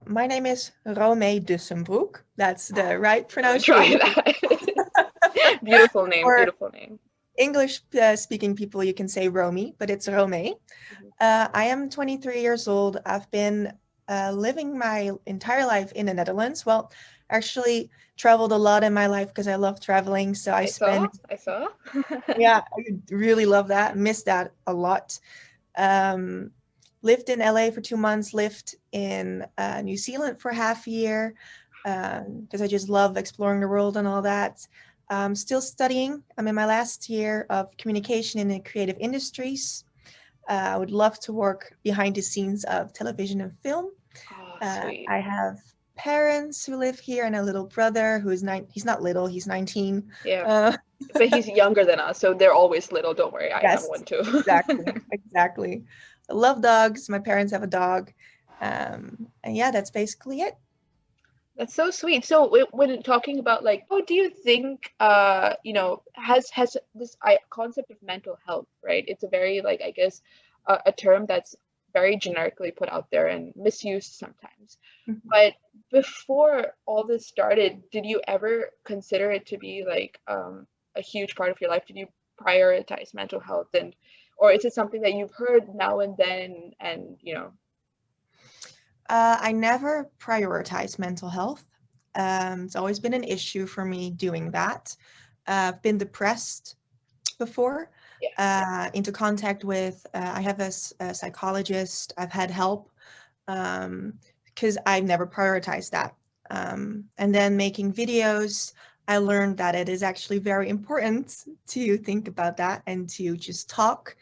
my name is Romee Dussenbroek. That's the right I'm gonna try pronunciation. that. Beautiful name, For beautiful name. English speaking people, you can say Romee, but it's Romee. Mhm. I am 23 years old. I've been living my entire life in the Netherlands. Well, actually, traveled a lot in my life because I love traveling. So I I saw, spent, I saw. yeah, I really love that. Miss that a lot. Um, Lived in LA for 2 months, lived in New Zealand for half a year because I just love exploring the world and all that. Still studying. I'm in my last year of communication in the creative industries. I would love to work behind the scenes of television and film. Oh, sweet. I have parents who live here and a little brother who is nine. He's not little, he's 19. Yeah, Uh, but he's younger than us, so they're always little. Don't worry, I have one yes, too. exactly. I love dogs. My parents have a dog. And yeah, that's basically it. That's so sweet. So when talking about like, how do you think, has this concept of mental health, right? It's a very like, I guess, a term that's very generically put out there and misused sometimes. Mhm. But before all this started, did you ever consider it to be like a huge part of your life? Did you prioritize mental health, and or is it something that you've heard now and then, and I never prioritize mental health. It's always been an issue for me doing that. I've been depressed before, yeah, into contact with, I have a psychologist, I've had help because I've never prioritized that. And then making videos, I learned that it is actually very important to think about that and to just talk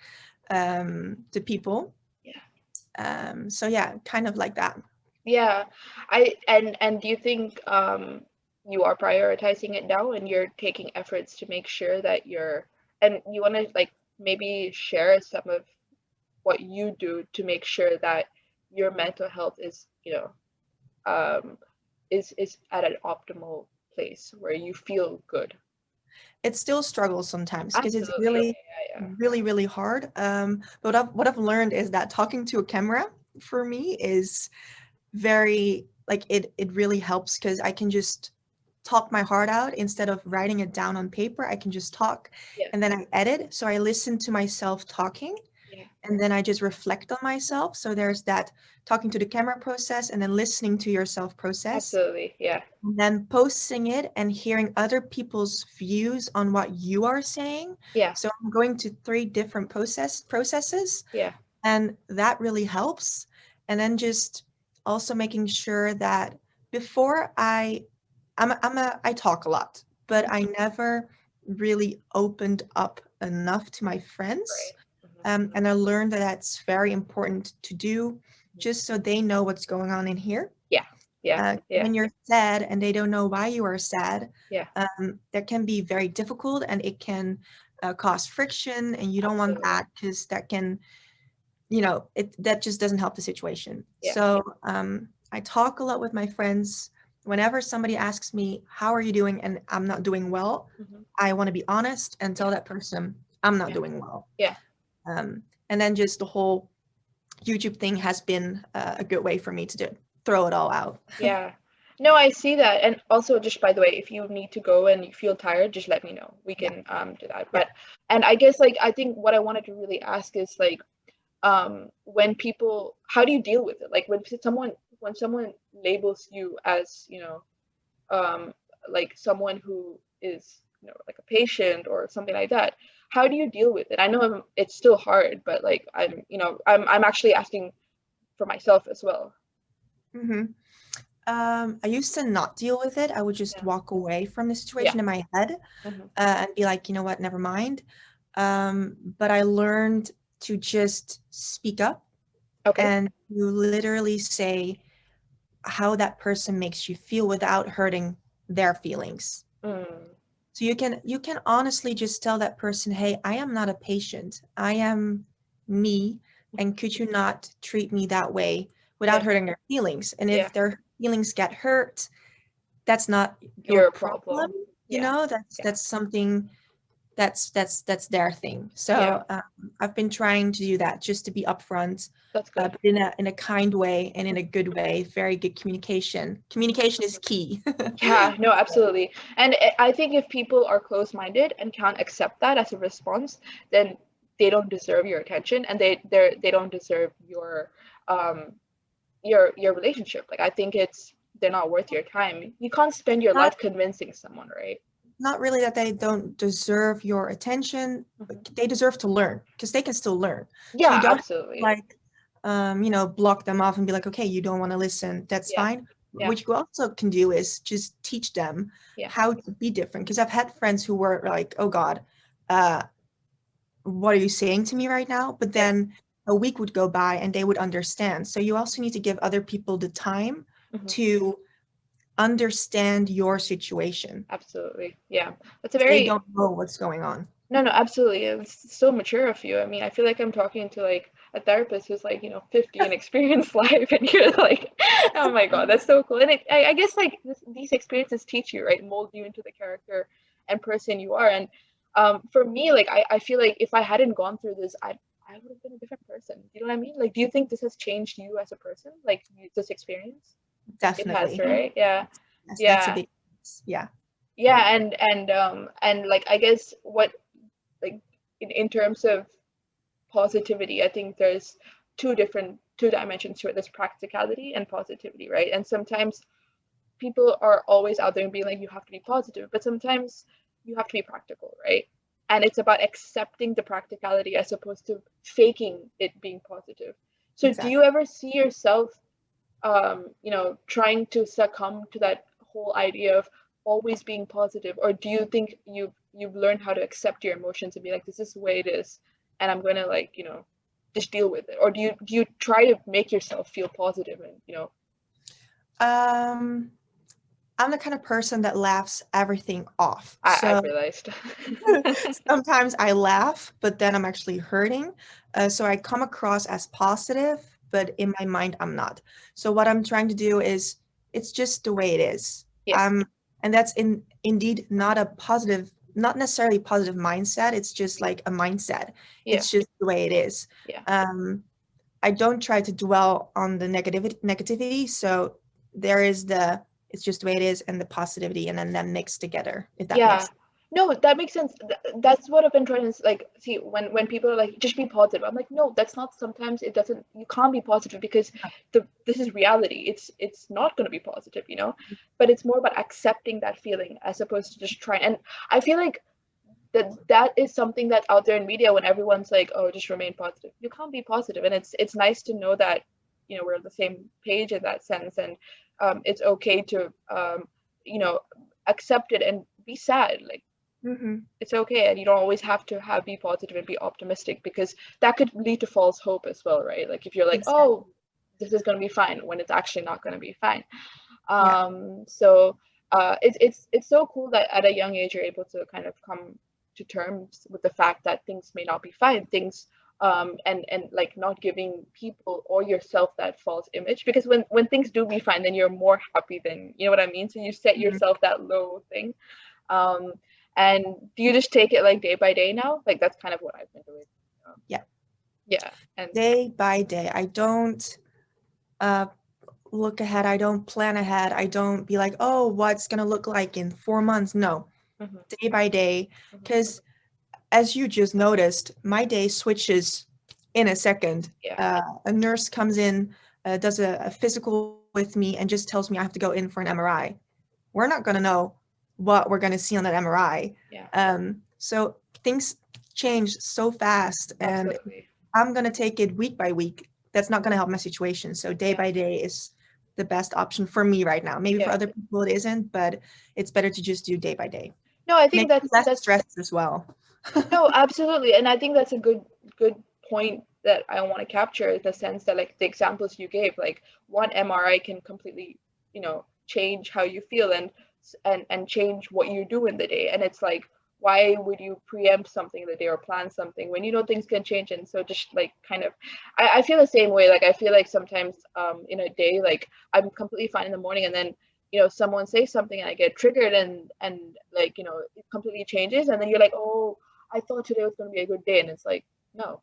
to people. yeah. So yeah, kind of like that. Yeah, and do you think you are prioritizing it now and you're taking efforts to make sure that you're and you want to like maybe share some of what you do to make sure that your mental health is, um is at an optimal place where you feel good. It still struggles sometimes because it's Absolutely. really, Yeah, yeah, really, really hard. But what I've learned is that talking to a camera for me is very like it really helps because I can just talk my heart out instead of writing it down on paper. I can just talk yeah, and then I edit. So I listen to myself talking yeah, and then I just reflect on myself. So there's that talking to the camera process and then listening to yourself yeah. process, Absolutely. Yeah, and then posting it and hearing other people's views on what you are saying. yeah, So I'm going to three different processes, yeah. and that really helps. And then just also making sure that before I talk a lot, but Mhm. I never really opened up enough to my friends. Right. And I learned that that's very important to do, Mhm. just so they know what's going on in here. Yeah, yeah, yeah, When you're sad and they don't know why you are sad, yeah. that can be very difficult and it can cause friction, and you don't want Absolutely. that because that can, that just doesn't help the situation. Yeah. So I talk a lot with my friends. Whenever somebody asks me, how are you doing? And I'm not doing well, Hmm. I want to be honest and tell Yeah, that person I'm not yeah, doing well. yeah. And then just the whole YouTube thing has been a good way for me to throw it all out. Yeah. No, I see that. And also, just by the way, if you need to go and you feel tired, just let me know. We Yeah, can do that. yeah. But and I guess like I think what I wanted to really ask is like when people how do you deal with it? Like when someone labels you as, um like someone who is, like a patient or something like that, how do you deal with it? I know it's still hard, but like I'm actually asking for myself as well. hmm I used to not deal with it. I would just Yeah. walk away from the Yeah. situation in my head Hmm. and be like, you know what, never mind. But I learned to just speak up Okay. and you literally say how that person makes you feel without hurting their feelings. Mm. So you can honestly just tell that person, hey, I am not a patient. I am me, and could you not treat me that way without Yeah. hurting their feelings? And Yeah. if their feelings get hurt, that's not your Your problem. problem. You Yeah. know, that's Yeah. that's something that's their thing. Yeah, So I've been trying to do that, just to be upfront, that's good. but in a kind way and in a good way. Very good communication. Communication is key. Yeah, no, absolutely. And I think if people are close-minded and can't accept that as a response, then they don't deserve your attention, and they don't deserve um your relationship. Like I think they're not worth your time. You can't spend your not life convincing someone, right? not really that they don't deserve your attention. Hmm. They deserve to learn, because they can still learn. So you Yeah, don't absolutely. like block them off and be like, okay, you don't want to listen, that's Yeah, fine. yeah, What you also can do is just teach them yeah, how to be different, because I've had friends who were like, oh god, uh what are you saying to me right now? But yeah. then a week would go by and they would understand. So you also need to give other people the time Hmm. to understand your situation. Absolutely. Yeah. That's a They very don't know what's going on. No, no, absolutely. It's so mature of you. I mean, I feel like I'm talking to like a therapist who's like, 50 and experienced life, and you're like, oh my God, that's so cool. And I guess like these experiences teach you, right? Mold you into the character and person you are. And for me, like I feel like if I hadn't gone through this, I would have been a different person. You know what I mean? Like, do you think this has changed you as a person? Like this experience? It has, Definitely. right? Yeah. That's a Yeah. big, yeah. Yeah. And like I guess what like in terms of positivity, I think there's two dimensions to it. There's practicality and positivity, right? And sometimes people are always out there and being like, you have to be positive, but sometimes you have to be practical, right? And it's about accepting the practicality as opposed to faking it being positive. So do you Exactly. ever see yourself trying to succumb to that whole idea of always being positive, or do you think you've learned how to accept your emotions and be like, this is the way it is, and I'm gonna like just deal with it, or do you try to make yourself feel positive and Um, I'm the kind of person that laughs everything off. I've So realized. sometimes I laugh, but then I'm actually hurting. So I come across as positive, but in my mind, I'm not. So what I'm trying to do is, it's just the way it is. Yes. And that's indeed not a positive, not necessarily positive mindset. It's just like a mindset. Yeah. It's just the way it is. Yeah. Um, I don't try to dwell on the negativity. So there is it's just the way it is, and the positivity, and then them mixed together, if that makes Yeah. sense. No, that makes sense. That's what I've been trying to like see when people are like just be positive. I'm like, no, that's not. Sometimes it doesn't. You can't be positive because this is reality. It's not going to be positive. But it's more about accepting that feeling as opposed to just trying. And I feel like that is something that's out there in media when everyone's like, oh, just remain positive. You can't be positive, and it's nice to know that we're on the same page in that sense, and it's okay to you know accept it and be sad. Like Mm-hmm. it's okay, and you don't always have to be positive and be optimistic because that could lead to false hope as well, right? Like if you're like, Exactly. oh, this is going to be fine when it's actually not going to be fine. Yeah. So it's so cool that at a young age you're able to kind of come to terms with the fact that things may not be fine, things and like not giving people or yourself that false image, because when things do be fine, then you're more happy than what I mean. So you set Mhm. yourself that low thing. um and do you just take it like day by day now? Like that's kind of what I've been doing. um, Yeah. yeah. And Day by day. I don't uh, look ahead. I don't plan ahead. I don't be like, oh, what's going to look like in 4 months? No. mhm, Day by day. mhm, Because as you just noticed, my day switches in a second. yeah, A nurse comes in, does a physical with me, and just tells me I have to go in for an MRI. We're not going to know what we're going to see on that MRI. yeah, So things change so fast, and absolutely. I'm going to take it week by week. That's not going to help my situation. So day Yeah, by day is the best option for me right now. Maybe for yeah. other people it isn't, but it's better to just do day by day. No, I think Makes you less that's stressed as well. no, absolutely. And I think that's a good point that I want to capture, in the sense that like the examples you gave, like one MRI can completely, change how you feel and change what you do in the day. And it's like, why would you preempt something in the day or plan something when things can change? And so just like kind of I feel the same way. Like I feel like sometimes in a day, like I'm completely fine in the morning, and then someone says something and I get triggered, and like it completely changes, and then you're like, oh, I thought today was going to be a good day, and it's like, no,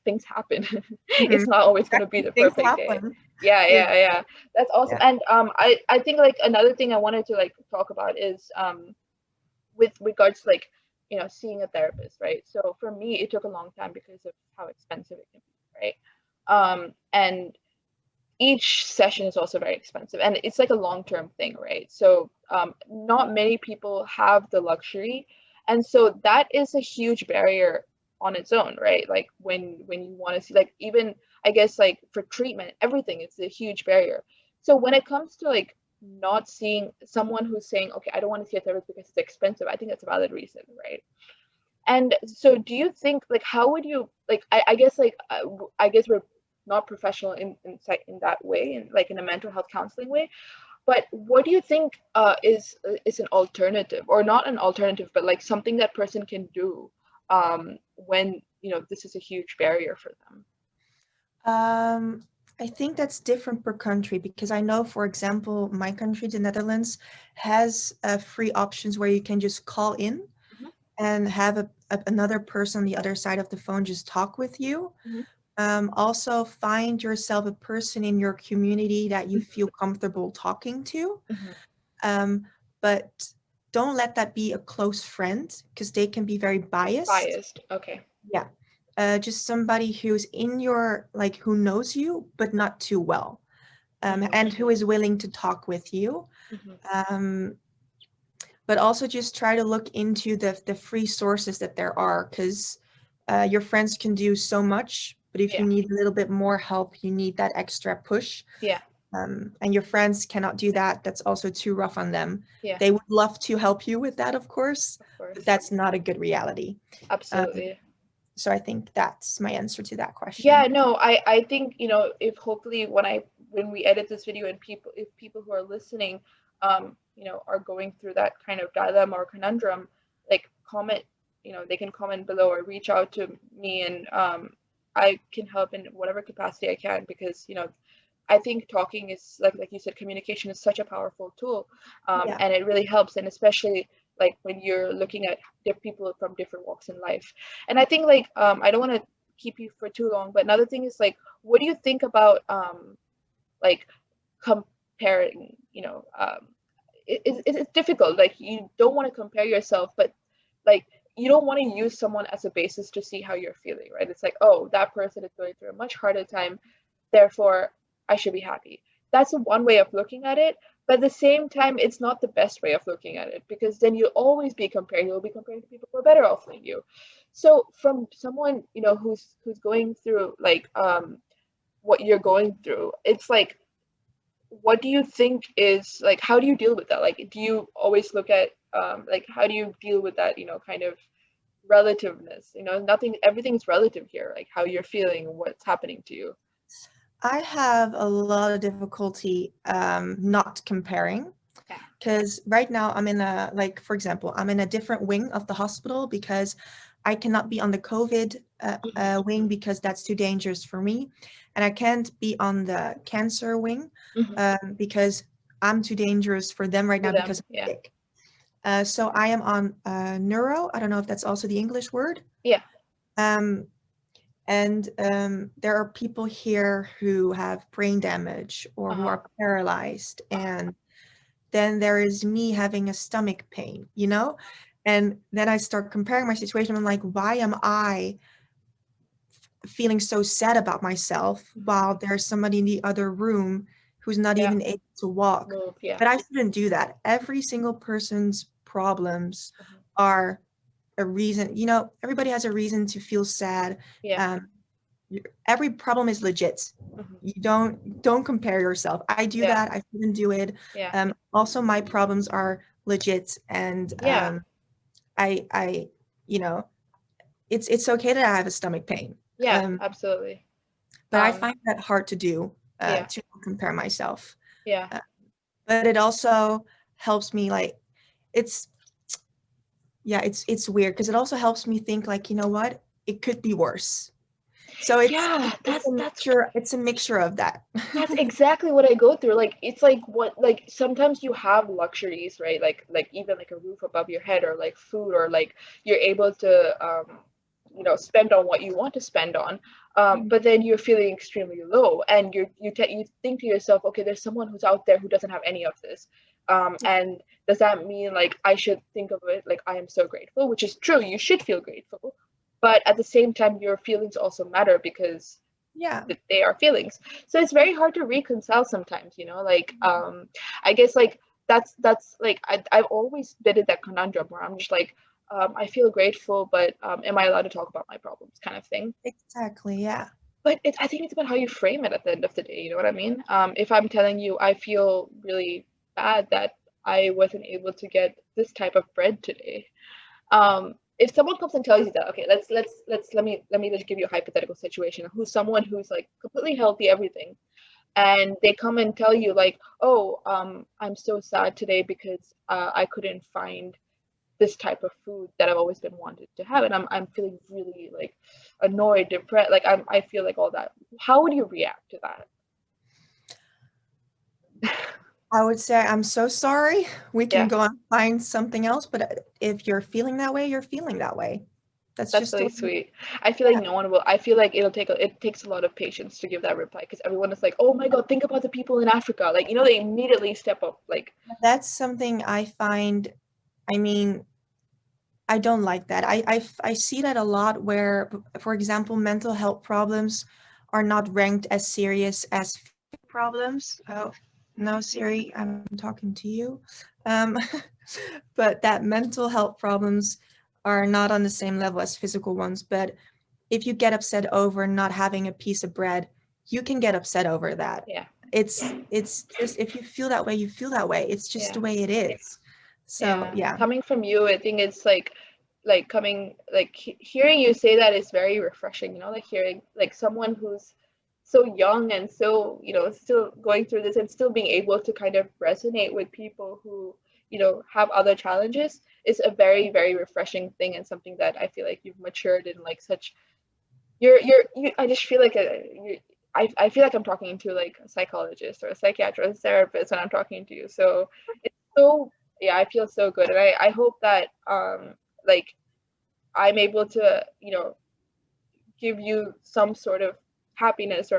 things happen. Mhm. It's not always going to be Exactly. the Things perfect day. happen. Yeah, It, yeah, yeah. That's awesome. yeah. And I think like another thing I wanted to like talk about is with regards to like, seeing a therapist, right? So for me, it took a long time because of how expensive it can be, right? And each session is also very expensive, and it's like a long-term thing, right? So not many people have the luxury, and so that is a huge barrier on its own, right? Like when you want to see, like, even I guess like for treatment, everything, it's a huge barrier. So when it comes to like not seeing someone who's saying, okay, I don't want to see a therapist because it's expensive, I think that's a valid reason, right? And so do you think, like, how would you, like, I guess like I guess we're not professional in that way, in like in a mental health counseling way, but what do you think is an alternative, or not an alternative, but like something that person can do when this is a huge barrier for them? Um, I think that's different per country because I know, for example, my country, the Netherlands, has free options where you can just call in Hmm. and have another person on the other side of the phone just talk with you. Hmm. Also, find yourself a person in your community that you Hmm. feel comfortable talking to. Hmm. Um, but don't let that be a close friend because they can be very biased. Biased. Okay. Yeah. Just somebody who's in your, like, who knows you, but not too well, and who is willing to talk with you. Hmm. Um, but also just try to look into the free sources that there are because your friends can do so much, but if you Yeah. need a little bit more help, you need that extra push. Yeah. And your friends cannot do that. That's also too rough on them. Yeah. They would love to help you with that, of course, Of but course. that's not a good reality. Um, Absolutely. so I think that's my answer to that Yeah, question. no, I think, if hopefully when we edit this video, and if people who are listening are going through that kind of dilemma or conundrum, like, comment, they can comment below or reach out to me, and I can help in whatever capacity I can, because I think talking is, like you said, communication is such a powerful tool, Yeah. and it really helps, and especially like when you're looking at people from different walks in life. And I think, like, I don't want to keep you for too long, but another thing is, like, what do you think about like comparing? It's difficult. Like, you don't want to compare yourself, but like, you don't want to use someone as a basis to see how you're feeling, right? It's like, oh, that person is going through a much harder time, therefore I should be happy. That's one way of looking at it. But at the same time, it's not the best way of looking at it, because then you'll always be comparing. You'll be comparing to people who are better off than you. So from someone who's going through like what you're going through, it's like, what do you think is, like, how do you deal with that? Like, do you always look at like, how do you deal with that, kind of relativeness? Nothing, everything's relative here, like how you're feeling and what's happening to you. I have a lot of difficulty not comparing Yeah. because right now I'm in a, like, for example, I'm in a different wing of the hospital because I cannot be on the COVID Mhm. wing because that's too dangerous for me. And I can't be on the cancer wing Mhm. because I'm too dangerous for them right For now them, because I'm yeah. sick. So I am on neuro. I don't know if that's also the English word. Yeah. Um, and there are people here who have brain damage or who Uh-huh. are paralyzed. Uh-huh. And then there is me having a stomach pain, you know? And then I start comparing my situation. I'm like, why am I feeling so sad about myself Mhm. while there's somebody in the other room who's not Yeah. even able to walk? Move, yeah. But I shouldn't do that. Every single person's problems Mhm. are a reason, you know, everybody has a reason to feel sad. Yeah. Um, every problem is legit. Mhm. You don't compare yourself. I do Yeah. that. I shouldn't do it. Yeah. Also, my problems are legit, and Yeah. I you know, it's okay that I have a stomach pain. Yeah, Um, absolutely. but I Um, find that hard to do yeah. to compare myself. Yeah. Uh, but it also helps me, like, it's yeah, it's weird because it also helps me think, like, you know what, it could be worse. So Yeah, it's a mixture of that. that's exactly what I go through. Like it's like what like sometimes you have luxuries, right? Like even like a roof above your head or like food or like you're able to spend on what you want to spend on. But then you're feeling extremely low and you think to yourself, okay, there's someone who's out there who doesn't have any of this. And does that mean like I should think of it like I am so grateful, which is true, you should feel grateful. But at the same time, your feelings also matter because Yeah. they are feelings. So it's very hard to reconcile sometimes, like I guess like that's like I've always been in that conundrum where I'm just like I feel grateful, but am I allowed to talk about my problems kind of thing. Exactly. Yeah. But I think it's about how you frame it at the end of the day, you know what I mean? If I'm telling you I feel really bad that I wasn't able to get this type of bread today, if someone comes and tells you that, okay, let me just give you a hypothetical situation, who's someone who's like completely healthy, everything, and they come and tell you like, oh, I'm so sad today because I couldn't find this type of food that I've always been wanted to have, and I'm feeling really like annoyed, depressed, like I feel like all that. How would you react to that? I would say, I'm so sorry. We can Yeah, go and find something else, but if you're feeling that way, you're feeling that way. That's that's just the really way. sweet. I feel like Yeah. no one will. I feel like it takes a lot of patience to give that reply because everyone is like, "Oh my God, think about the people in Africa." Like, they immediately step up. Like, That's something I find, I mean, I don't like that. I see that a lot where, for example, mental health problems are not ranked as serious as physical problems. Oh, no, Siri, I'm talking to you. Um, but that mental health problems are not on the same level as physical ones. But if you get upset over not having a piece of bread, you can get upset over that. yeah, It's just, if you feel that way, you feel that way. It's just yeah, the way it is. So yeah. yeah. Coming from you, I think it's like coming like hearing you say that is very refreshing. Like hearing like someone who's so young and so still going through this and still being able to kind of resonate with people who have other challenges is a very very refreshing thing and something that I feel like you've matured in like such. I just feel like I feel like I'm talking to like a psychologist or a psychiatrist or a therapist when I'm talking to you. So it's so, yeah, I feel so good. And I hope that like I'm able to, give you some sort of happiness or